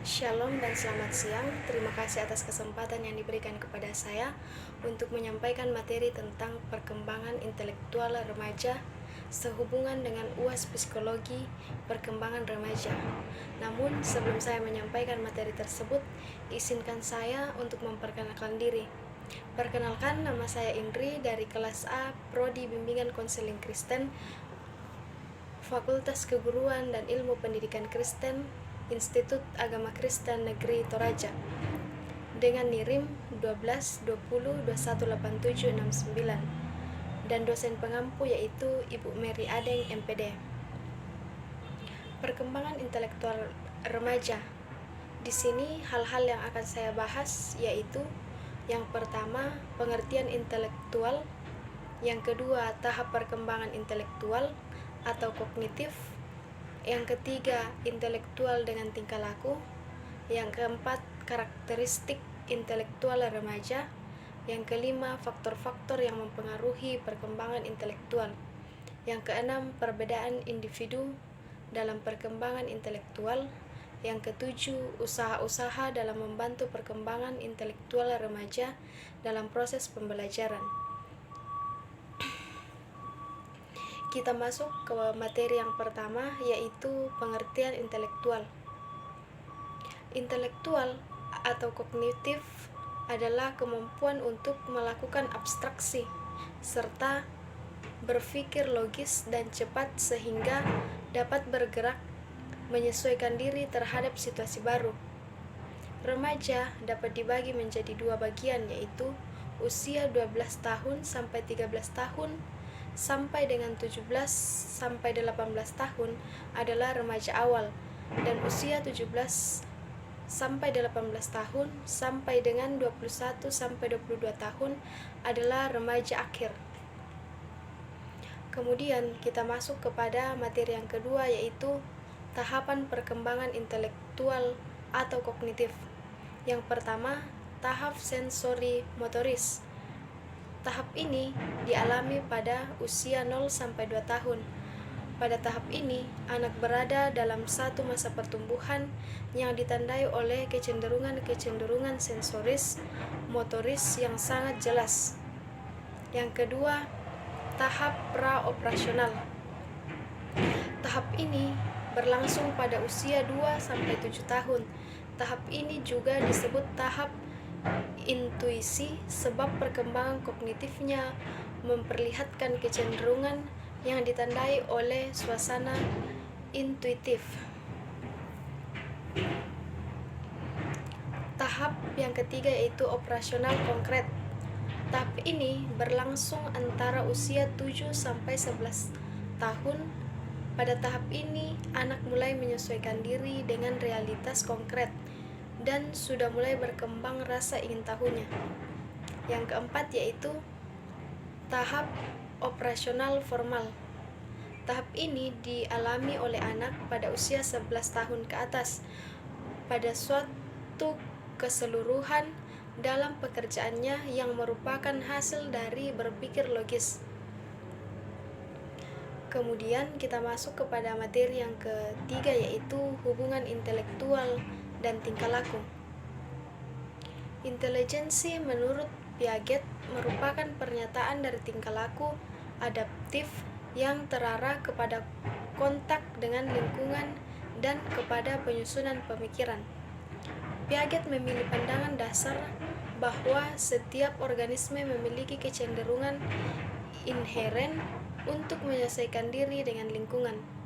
Shalom dan selamat siang. Terima kasih atas kesempatan yang diberikan kepada saya untuk menyampaikan materi tentang perkembangan intelektual remaja sehubungan dengan UAS Psikologi Perkembangan Remaja. Namun, sebelum saya menyampaikan materi tersebut, izinkan saya untuk memperkenalkan diri. Perkenalkan, nama saya Indri dari kelas A, Prodi Bimbingan Konseling Kristen, Fakultas Keguruan dan Ilmu Pendidikan Kristen, Institut Agama Kristen Negeri Toraja, dengan NIRIM 1220218769, dan dosen pengampu yaitu Ibu Mary Adeng MPD. Perkembangan intelektual remaja. Di sini hal-hal yang akan saya bahas yaitu yang pertama, pengertian intelektual, yang kedua, tahap perkembangan intelektual atau kognitif, yang ketiga, intelektual dengan tingkah laku, yang keempat, karakteristik intelektual remaja, yang kelima, faktor-faktor yang mempengaruhi perkembangan intelektual, yang keenam, perbedaan individu dalam perkembangan intelektual, yang ketujuh, usaha-usaha dalam membantu perkembangan intelektual remaja dalam proses pembelajaran. Kita masuk ke materi yang pertama, yaitu pengertian intelektual. Intelektual atau kognitif adalah kemampuan untuk melakukan abstraksi serta berpikir logis dan cepat sehingga dapat bergerak menyesuaikan diri terhadap situasi baru. Remaja dapat dibagi menjadi dua bagian, yaitu usia 12 tahun sampai 13 tahun sampai dengan 17 sampai 18 tahun adalah remaja awal, dan usia 17 sampai 18 tahun sampai dengan 21 sampai 22 tahun adalah remaja akhir. Kemudian kita masuk kepada materi yang kedua, yaitu tahapan perkembangan intelektual atau kognitif. Yang pertama, tahap sensori motoris. Tahap ini dialami pada usia 0 sampai 2 tahun. Pada tahap ini, anak berada dalam satu masa pertumbuhan yang ditandai oleh kecenderungan-kecenderungan sensoris, motoris yang sangat jelas. Yang kedua, tahap praoperasional. Tahap ini berlangsung pada usia 2 sampai 7 tahun. Tahap ini juga disebut tahap intuisi sebab perkembangan kognitifnya memperlihatkan kecenderungan yang ditandai oleh suasana intuitif. Tahap yang ketiga yaitu operasional konkret. Tahap ini berlangsung antara usia 7 sampai 11 tahun. Pada tahap ini, anak mulai menyesuaikan diri dengan realitas konkret dan sudah mulai berkembang rasa ingin tahunya. Yang keempat yaitu tahap operasional formal. Tahap ini dialami oleh anak pada usia 11 tahun ke atas pada suatu keseluruhan dalam pekerjaannya yang merupakan hasil dari berpikir logis. Kemudian kita masuk kepada materi yang ketiga, yaitu hubungan intelektual dan tingkah laku. Intelijensi menurut Piaget merupakan pernyataan dari tingkah laku adaptif yang terarah kepada kontak dengan lingkungan dan kepada penyusunan pemikiran. Piaget memilih pandangan dasar bahwa setiap organisme memiliki kecenderungan inheren untuk menyelesaikan diri dengan lingkungan.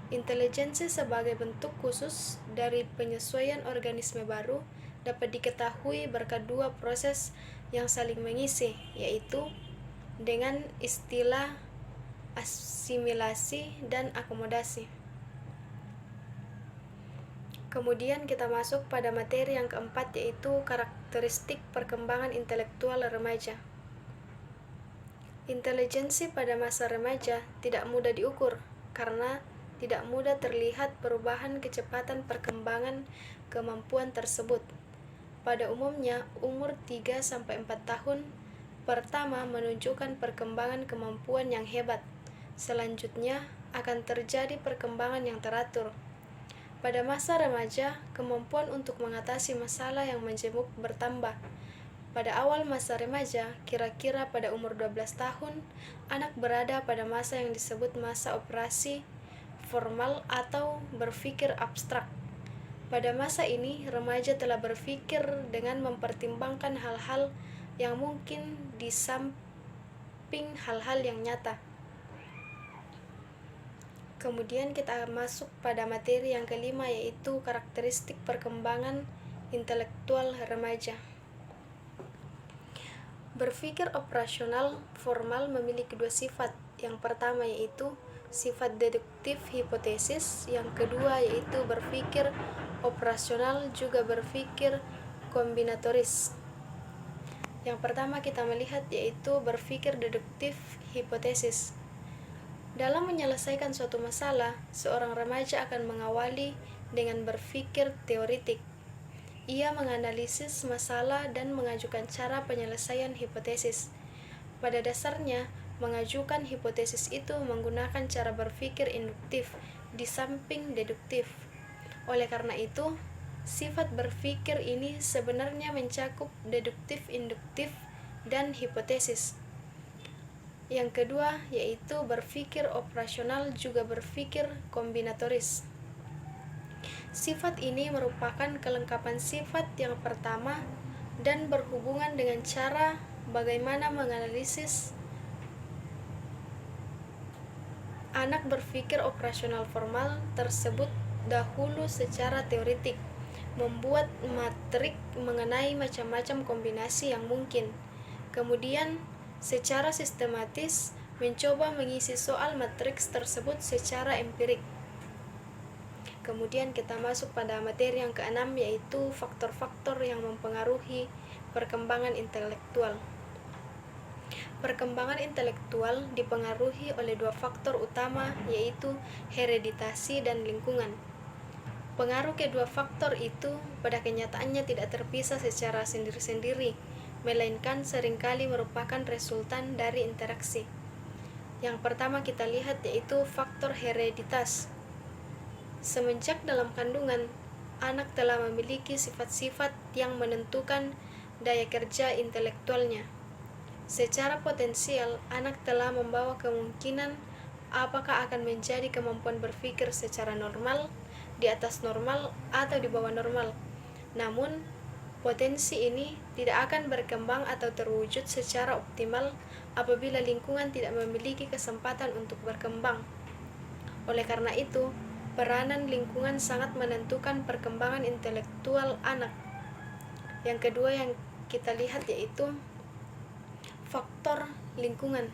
Intelijensi sebagai bentuk khusus dari penyesuaian organisme baru dapat diketahui berkat dua proses yang saling mengisi, yaitu dengan istilah asimilasi dan akomodasi. Kemudian kita masuk pada materi yang keempat, yaitu karakteristik perkembangan intelektual remaja. Intelijensi pada masa remaja tidak mudah diukur karena tidak mudah terlihat perubahan kecepatan perkembangan kemampuan tersebut. Pada umumnya, umur 3 sampai 4 tahun pertama menunjukkan perkembangan kemampuan yang hebat. Selanjutnya akan terjadi perkembangan yang teratur. Pada masa remaja, kemampuan untuk mengatasi masalah yang menjemuk bertambah. Pada awal masa remaja, kira-kira pada umur 12 tahun, anak berada pada masa yang disebut masa operasi formal atau berpikir abstrak. Pada masa ini, remaja telah berpikir dengan mempertimbangkan hal-hal yang mungkin di samping hal-hal yang nyata. Kemudian kita masuk pada materi yang kelima, yaitu karakteristik perkembangan intelektual remaja. Berpikir operasional formal memiliki dua sifat. Yang pertama yaitu sifat deduktif hipotesis, yang kedua yaitu berpikir operasional juga berpikir kombinatoris. Yang pertama kita melihat yaitu berpikir deduktif hipotesis. Dalam menyelesaikan suatu masalah, seorang remaja akan mengawali dengan berpikir teoritik. Ia menganalisis masalah dan mengajukan cara penyelesaian hipotesis. Pada dasarnya, mengajukan hipotesis itu menggunakan cara berpikir induktif di samping deduktif. Oleh karena itu, sifat berpikir ini sebenarnya mencakup deduktif, induktif, dan hipotesis. Yang kedua yaitu berpikir operasional juga berpikir kombinatoris. Sifat ini merupakan kelengkapan sifat yang pertama dan berhubungan dengan cara bagaimana menganalisis. Anak berpikir operasional formal tersebut dahulu secara teoritik, membuat matrik mengenai macam-macam kombinasi yang mungkin. Kemudian, secara sistematis mencoba mengisi soal matriks tersebut secara empirik. Kemudian kita masuk pada materi yang keenam, yaitu faktor-faktor yang mempengaruhi perkembangan intelektual. Perkembangan intelektual dipengaruhi oleh dua faktor utama, yaitu hereditasi dan lingkungan. Pengaruh kedua faktor itu pada kenyataannya tidak terpisah secara sendiri-sendiri, melainkan seringkali merupakan resultan dari interaksi. Yang pertama kita lihat yaitu faktor hereditas. Semenjak dalam kandungan, anak telah memiliki sifat-sifat yang menentukan daya kerja intelektualnya. Secara potensial, anak telah membawa kemungkinan apakah akan menjadi kemampuan berpikir secara normal, di atas normal, atau di bawah normal. Namun, potensi ini tidak akan berkembang atau terwujud secara optimal apabila lingkungan tidak memiliki kesempatan untuk berkembang. Oleh karena itu, peranan lingkungan sangat menentukan perkembangan intelektual anak. Yang kedua yang kita lihat yaitu faktor lingkungan.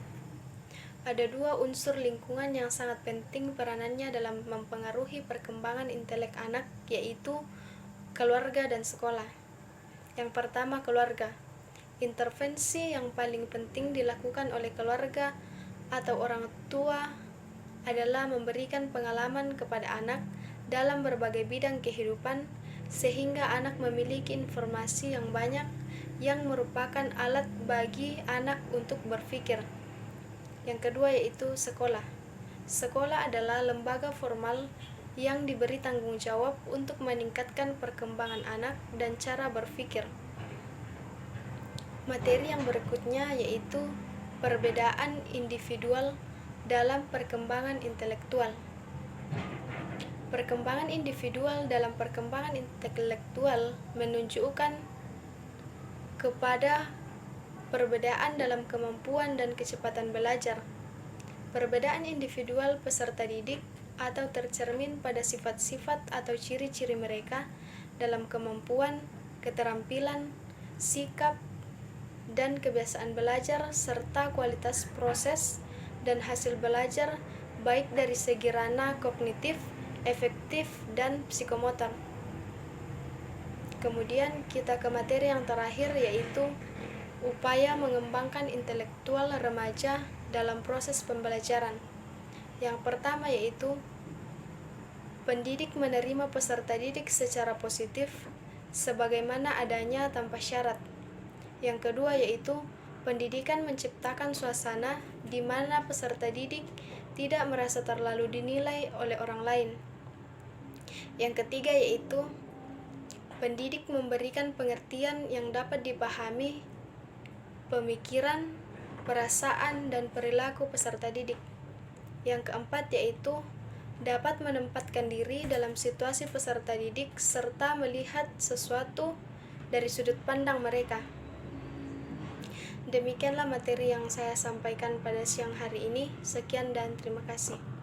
Ada dua unsur lingkungan yang sangat penting peranannya dalam mempengaruhi perkembangan intelek anak, yaitu keluarga dan sekolah. Yang pertama, keluarga. Intervensi yang paling penting dilakukan oleh keluarga atau orang tua adalah memberikan pengalaman kepada anak dalam berbagai bidang kehidupan, sehingga anak memiliki informasi yang banyak yang merupakan alat bagi anak untuk berpikir. Yang kedua yaitu sekolah. Sekolah adalah lembaga formal yang diberi tanggung jawab untuk meningkatkan perkembangan anak dan cara berpikir. Materi yang berikutnya yaitu perbedaan individual dalam perkembangan intelektual. Perkembangan individual dalam perkembangan intelektual menunjukkan kepada perbedaan dalam kemampuan dan kecepatan belajar. Perbedaan individual peserta didik atau tercermin pada sifat-sifat atau ciri-ciri mereka dalam kemampuan, keterampilan, sikap, dan kebiasaan belajar serta kualitas proses dan hasil belajar baik dari segi ranah kognitif, efektif, dan psikomotor. Kemudian kita ke materi yang terakhir yaitu upaya mengembangkan intelektual remaja dalam proses pembelajaran. Yang pertama yaitu pendidik menerima peserta didik secara positif sebagaimana adanya tanpa syarat. Yang kedua yaitu pendidikan menciptakan suasana di mana peserta didik tidak merasa terlalu dinilai oleh orang lain. Yang ketiga yaitu pendidik memberikan pengertian yang dapat dipahami pemikiran, perasaan, dan perilaku peserta didik. Yang keempat yaitu dapat menempatkan diri dalam situasi peserta didik serta melihat sesuatu dari sudut pandang mereka. Demikianlah materi yang saya sampaikan pada siang hari ini. Sekian dan terima kasih.